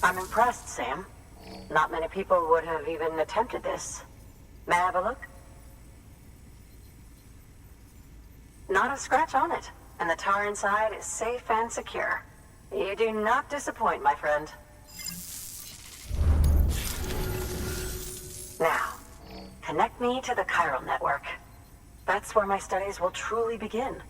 I'm impressed, Sam. Not many people would have even attempted this. May I have a look? Not a scratch on it, and the tar inside is safe and secure. You do not disappoint, my friend. Now, connect me to the chiral network. That's where my studies will truly begin.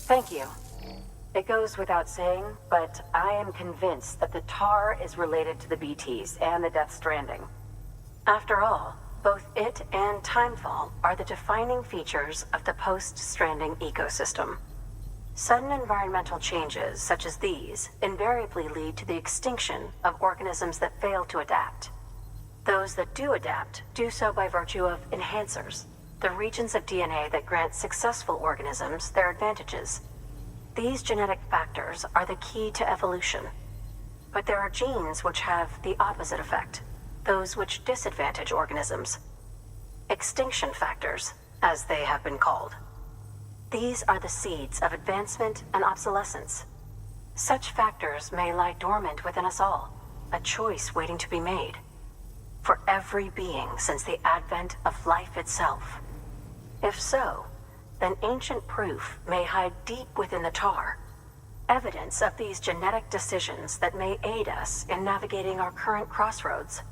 Thank you. It goes without saying, but I am convinced that the tar is related to the BTs and the Death Stranding. After all, both it and Timefall are the defining features of the post-Stranding ecosystem. Sudden environmental changes such as these invariably lead to the extinction of organisms that fail to adapt. Those that do adapt do so by virtue of enhancers, the regions of DNA that grant successful organisms their advantages. These genetic factors are the key to evolution. But there are genes which have the opposite effect, those which disadvantage organisms. Extinction factors, as they have been called. These are the seeds of advancement and obsolescence. Such factors may lie dormant within us all, a choice waiting to be made. For every being since the advent of life itself. If so, then ancient proof may hide deep within the tar, evidence of these genetic decisions that may aid us in navigating our current crossroads.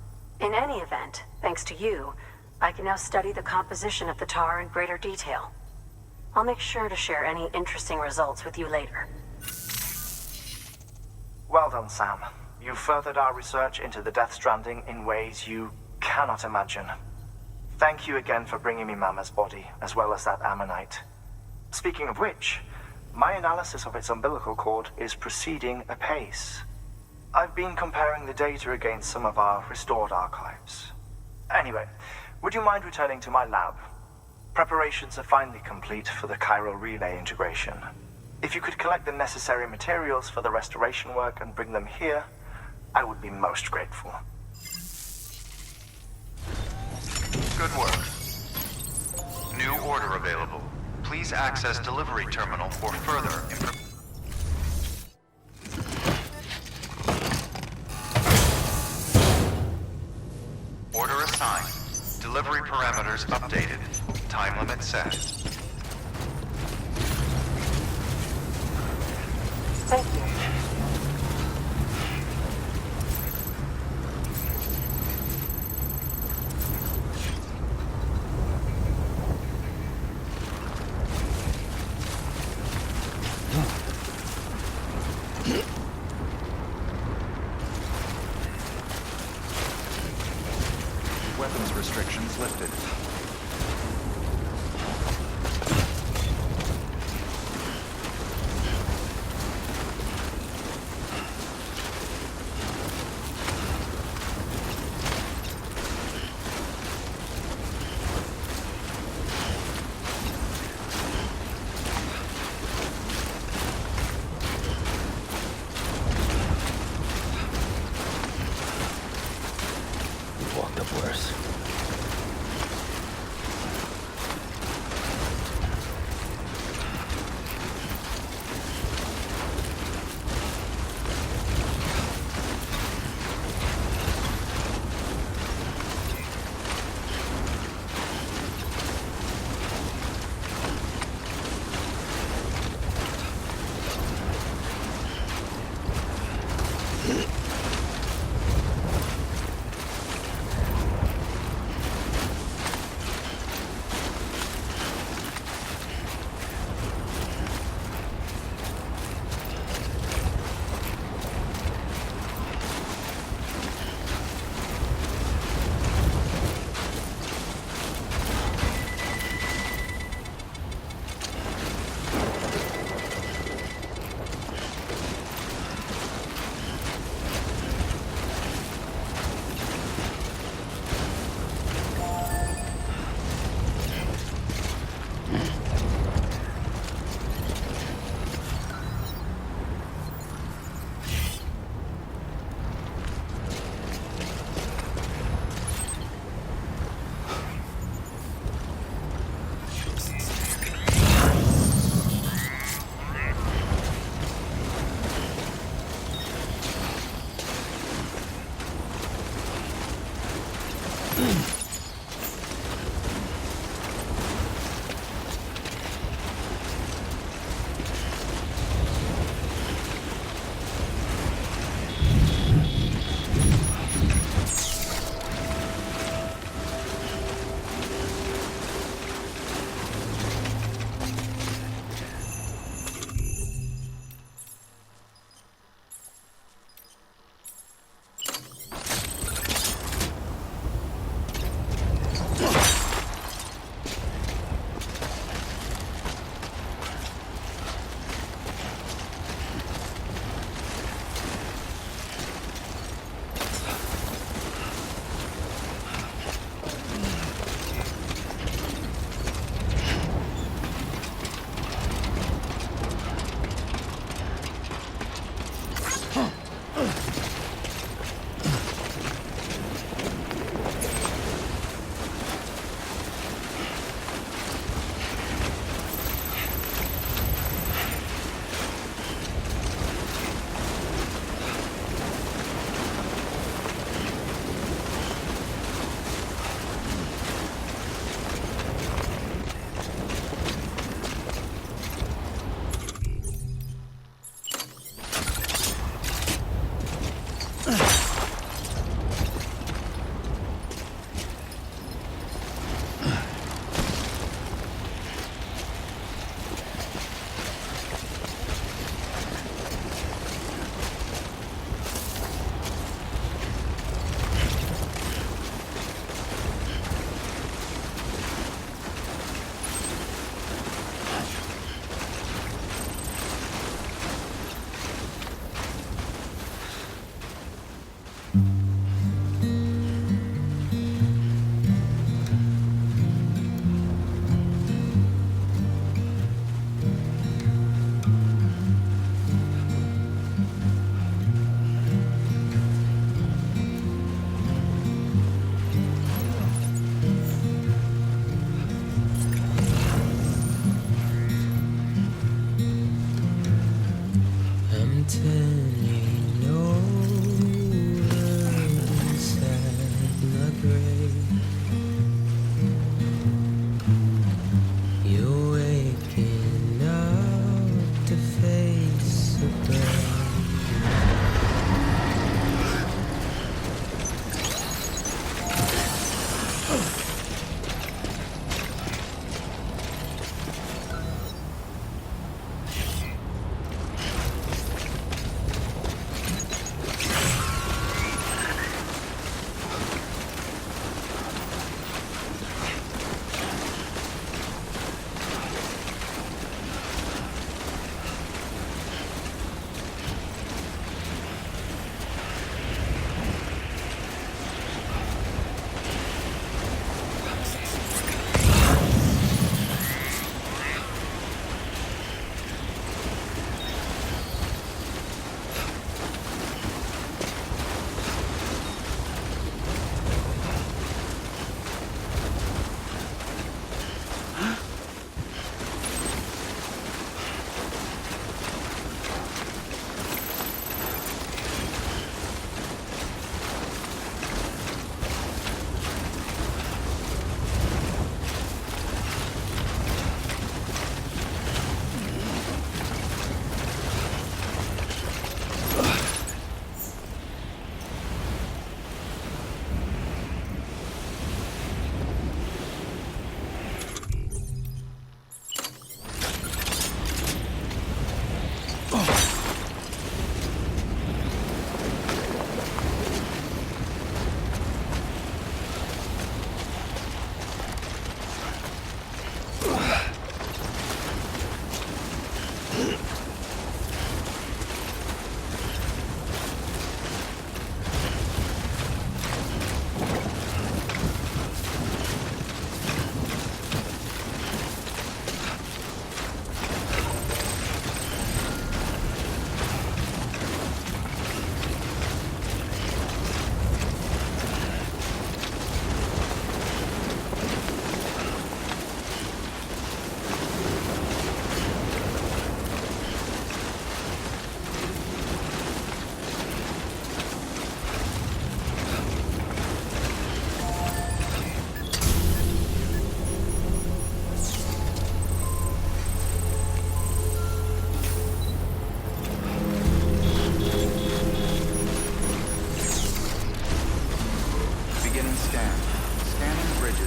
In any event, thanks to you, I can now study the composition of the tar in greater detail. I'll make sure to share any interesting results with you later. Well done, Sam. You've furthered our research into the Death Stranding in ways you cannot imagine. Thank you again for bringing me Mama's body, as well as that ammonite. Speaking of which, my analysis of its umbilical cord is proceeding apace. I've been comparing the data against some of our restored archives. Anyway, would you mind returning to my lab? Preparations are finally complete for the chiral relay integration. If you could collect the necessary materials for the restoration work and bring them here, I would be most grateful. Good work. New order available. Please access delivery terminal for further information. Order assigned. Delivery parameters updated. Time limit set. Thank you. Weapons restrictions lifted. We've walked up worse.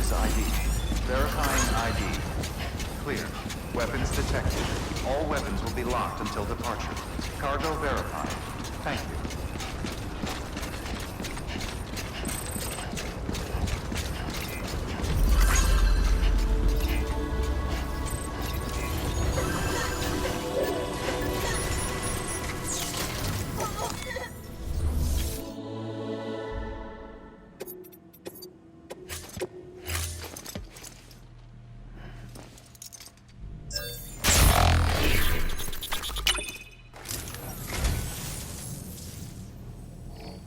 is ID. Verifying ID. Clear. Weapons detected. All weapons will be locked until departure. Cargo verified. Thank you.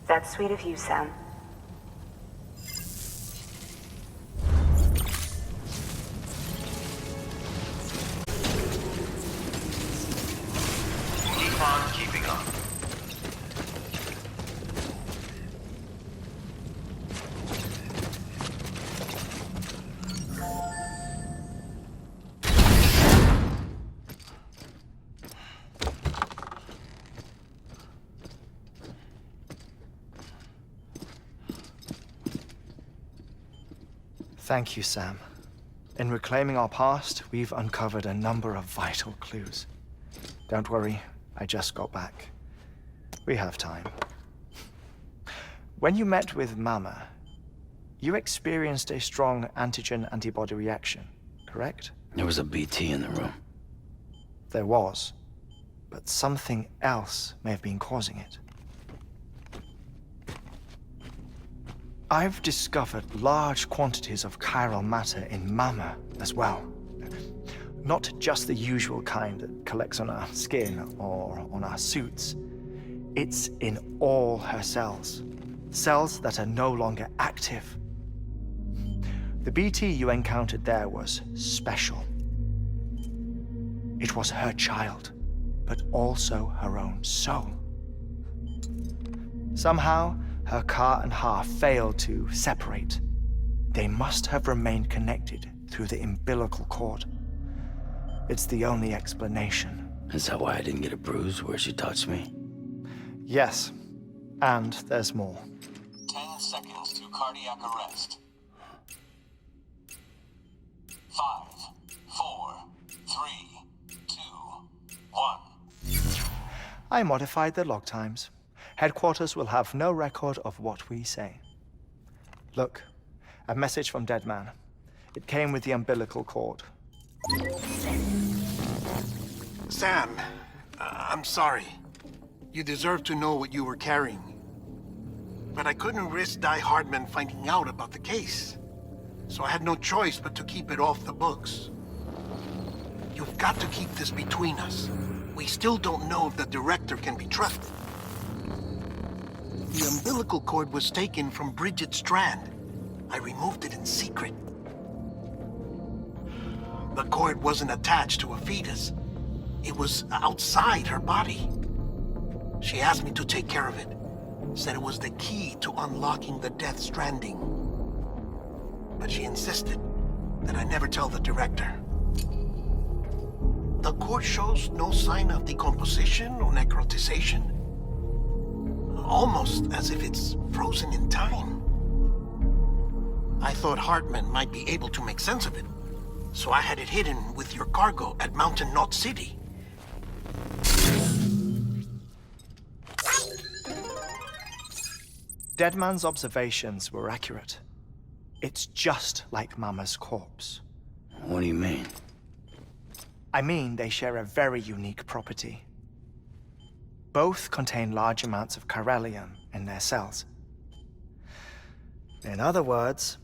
That's sweet of you, Sam. Keep on keeping up. Thank you, Sam. In reclaiming our past, we've uncovered a number of vital clues. Don't worry, I just got back. We have time. When you met with Mama, you experienced a strong antigen-antibody reaction, correct? There was a BT in the room. There was, but something else may have been causing it. I've discovered large quantities of chiral matter in Mama as well. Not just the usual kind that collects on our skin or on our suits. It's in all her cells. Cells that are no longer active. The BT you encountered there was special. It was her child, but also her own soul. Somehow, her car and half failed to separate. They must have remained connected through the umbilical cord. It's the only explanation. Is that why I didn't get a bruise where she touched me? Yes, and there's more. 10 seconds to cardiac arrest. 5, 4, 3, 2, 1. I modified the log times. Headquarters will have no record of what we say. Look, a message from Deadman. It came with the umbilical cord. Sam, I'm sorry. You deserve to know what you were carrying. But I couldn't risk Heartman finding out about the case. So I had no choice but to keep it off the books. You've got to keep this between us. We still don't know if the director can be trusted. The umbilical cord was taken from Bridget Strand. I removed it in secret. The cord wasn't attached to a fetus. It was outside her body. She asked me to take care of it. Said it was the key to unlocking the Death Stranding. But she insisted that I never tell the director. The cord shows no sign of decomposition or necrotization. Almost as if it's frozen in time. I thought Heartman might be able to make sense of it, so I had it hidden with your cargo at Mountain Knot City. Deadman's observations were accurate. It's just like Mama's corpse. What do you mean? I mean, they share a very unique property. Both contain large amounts of chiralium in their cells. In other words,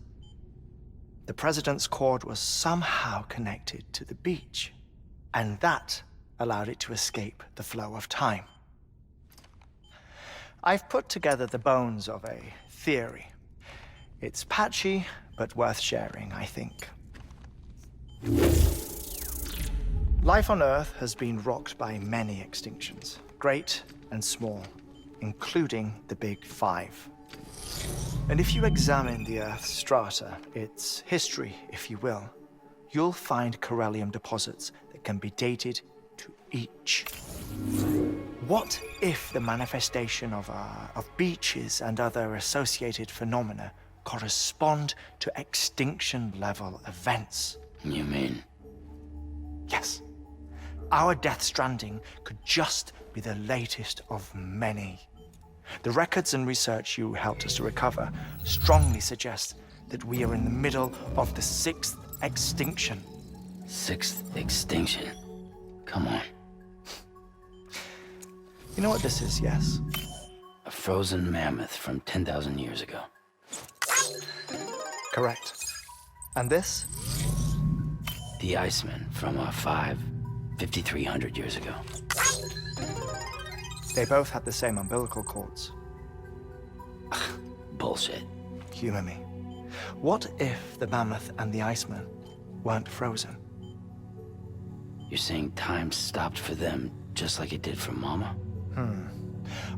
the President's cord was somehow connected to the beach, and that allowed it to escape the flow of time. I've put together the bones of a theory. It's patchy, but worth sharing, I think. Life on Earth has been rocked by many extinctions, great and small, including the Big Five. And if you examine the Earth's strata, its history, if you will, you'll find chiralium deposits that can be dated to each. What if the manifestation of beaches and other associated phenomena correspond to extinction-level events. You mean? Yes. Our Death Stranding could just be the latest of many. The records and research you helped us to recover strongly suggest that we are in the middle of the 6th extinction. 6th extinction? Come on. You know what this is, yes? A frozen mammoth from 10,000 years ago. Correct. And this? The Iceman from 5,300 years ago. They both had the same umbilical cords. Bullshit. Humor me. What if the mammoth and the Iceman weren't frozen? You're saying time stopped for them just like it did for Mama?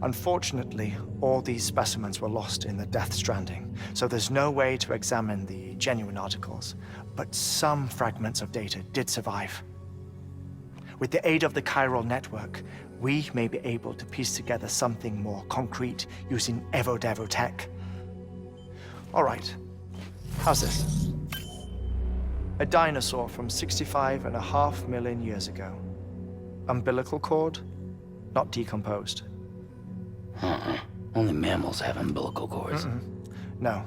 Unfortunately, all these specimens were lost in the Death Stranding, so there's no way to examine the genuine articles, but some fragments of data did survive. With the aid of the chiral network, we may be able to piece together something more concrete using Evo-Devo tech. All right, how's this? A dinosaur from 65.5 million years ago. Umbilical cord, not decomposed. Only mammals have umbilical cords. No.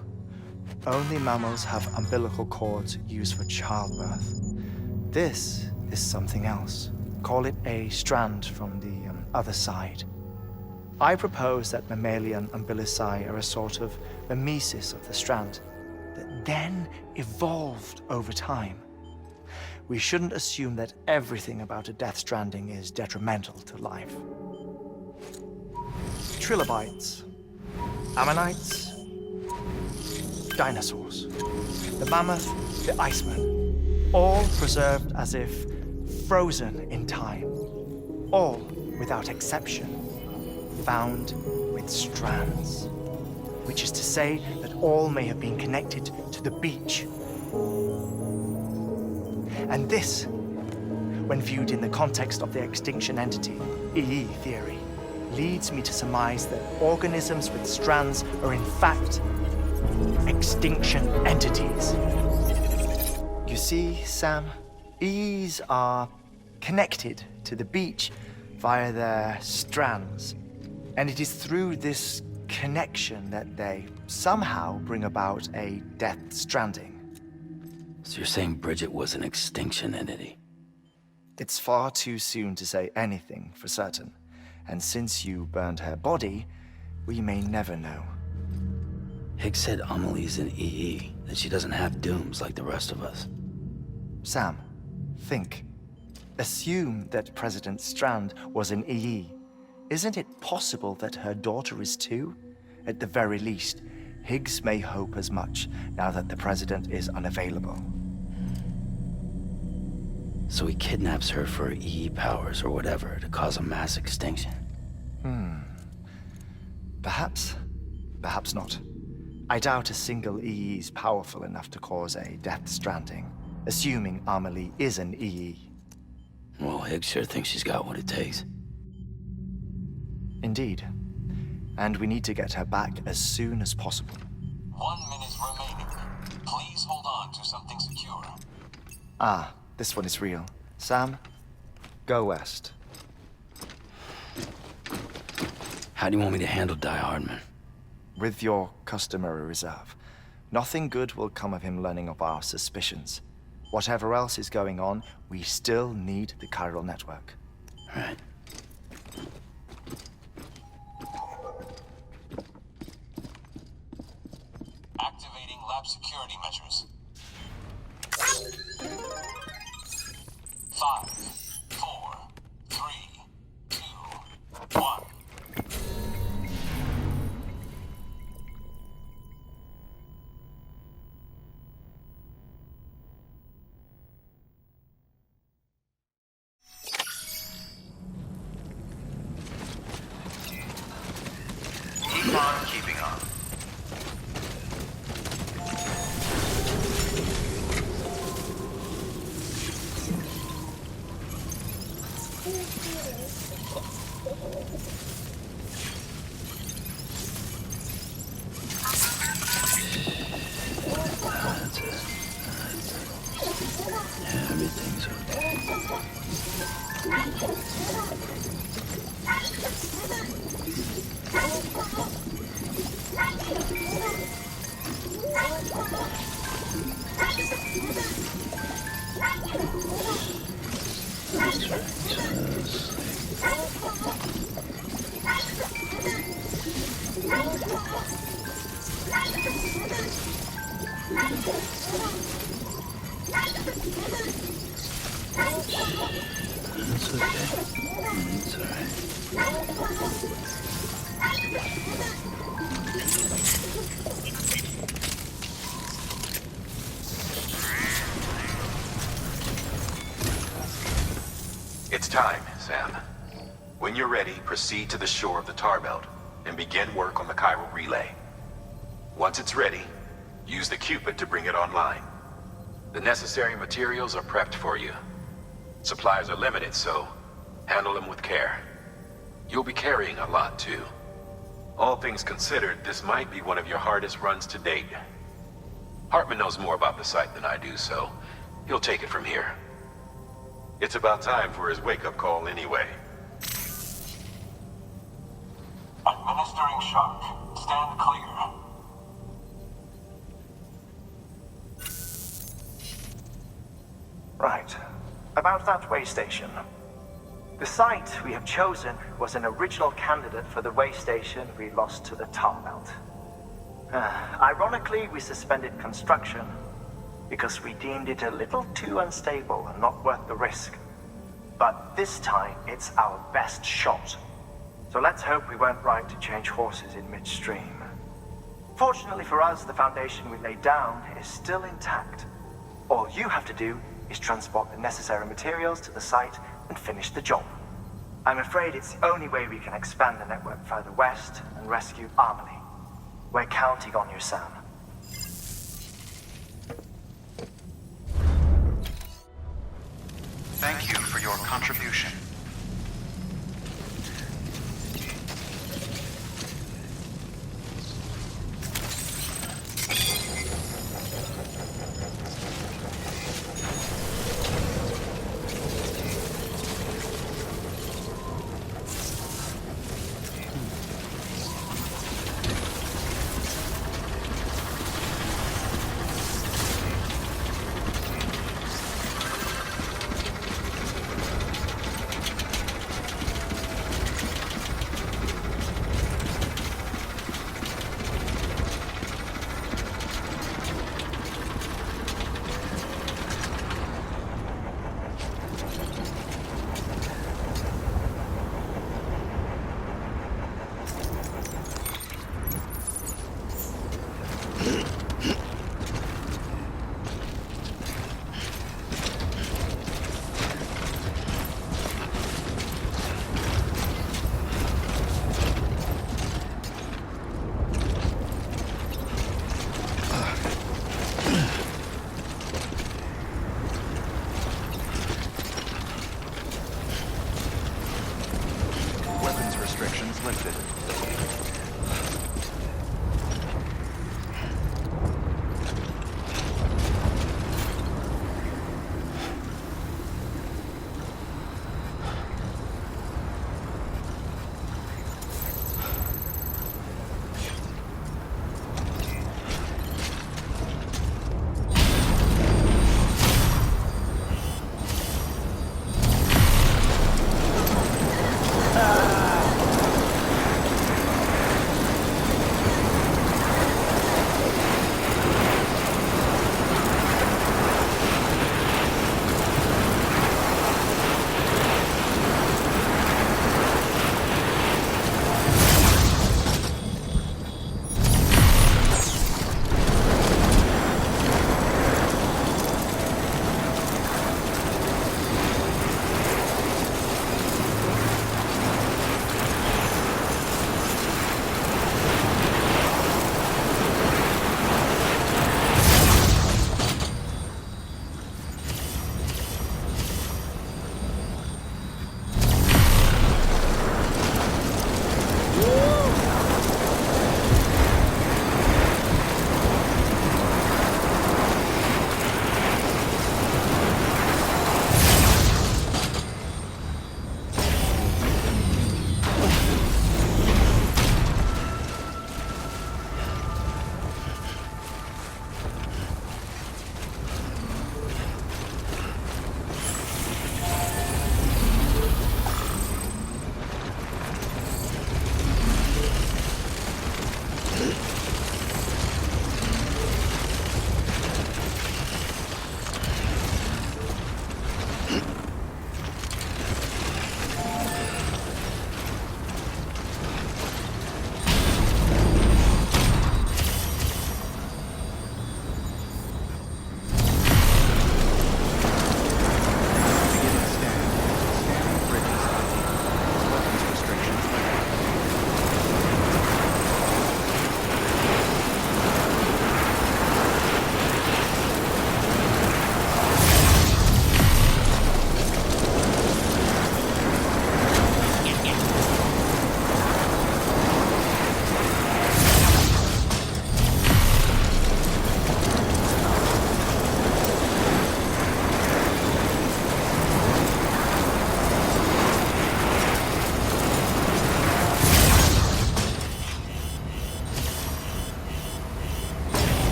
Only mammals have umbilical cords used for childbirth. This is something else. Call it a strand from the other side. I propose that mammalian umbilici are a sort of mimesis of the strand that then evolved over time. We shouldn't assume that everything about a Death Stranding is detrimental to life. Trilobites, ammonites, dinosaurs, the mammoth, the Iceman, all preserved as if frozen in time, all without exception, found with strands, which is to say that all may have been connected to the beach. And this, when viewed in the context of the extinction entity, EE theory, leads me to surmise that organisms with strands are in fact extinction entities. You see, Sam, EEs are connected to the beach via their strands, and it is through this connection that they somehow bring about a Death Stranding. So you're saying Bridget was an extinction entity? It's far too soon to say anything for certain, and since you burned her body, we may never know. Higgs said Amelie's an EE, that she doesn't have dooms like the rest of us. Sam, think. Assume that President Strand was an EE. Isn't it possible that her daughter is too? At the very least, Higgs may hope as much now that the president is unavailable. So he kidnaps her for EE powers or whatever to cause a mass extinction. Perhaps. Perhaps not. I doubt a single EE is powerful enough to cause a Death Stranding, assuming Amelie is an EE. Well, Higgs sure thinks she's got what it takes. Indeed. And we need to get her back as soon as possible. 1 minute remaining. Please hold on to something secure. Ah, this one is real. Sam, go west. How do you want me to handle Die Hardman? With your customary reserve. Nothing good will come of him learning of our suspicions. Whatever else is going on, we still need the chiral network. Right. Activating lab security measures. 5, 4, 3, 2, 1. Keep on keeping on. It's okay. It's alright. It's time, Sam. When you're ready, proceed to the shore of the tar belt and begin work on the chiral relay. Once it's ready, use the Cupid to bring it online. The necessary materials are prepped for you. Supplies are limited, so handle them with care. You'll be carrying a lot, too. All things considered, this might be one of your hardest runs to date. Heartman knows more about the site than I do, so he'll take it from here. It's about time for his wake-up call anyway. Administering shock. Stand clear. Right. About that way station. The site we have chosen was an original candidate for the way station we lost to the tar belt. Ironically, we suspended construction because we deemed it a little too unstable and not worth the risk. But this time, it's our best shot. So let's hope we weren't right to change horses in midstream. Fortunately for us, the foundation we laid down is still intact. All you have to do is transport the necessary materials to the site and finish the job. I'm afraid it's the only way we can expand the network further west and rescue Amelie. We're counting on you, Sam. Thank you for your contribution.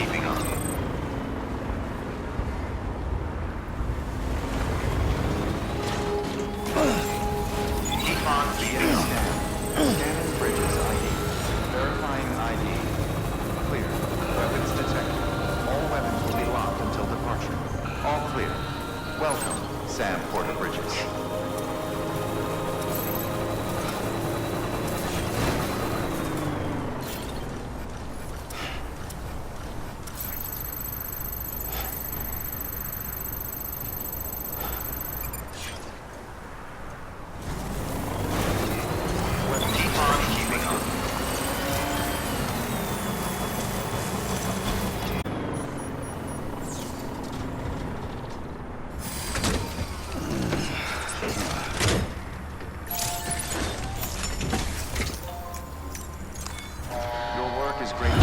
keeping up. Keep on being Scanning bridges ID. Verifying ID. Clear. Weapons detected. All weapons will be locked until departure. All clear. Welcome, Sam Porter Bridges. Keep on keeping up. Your work is great.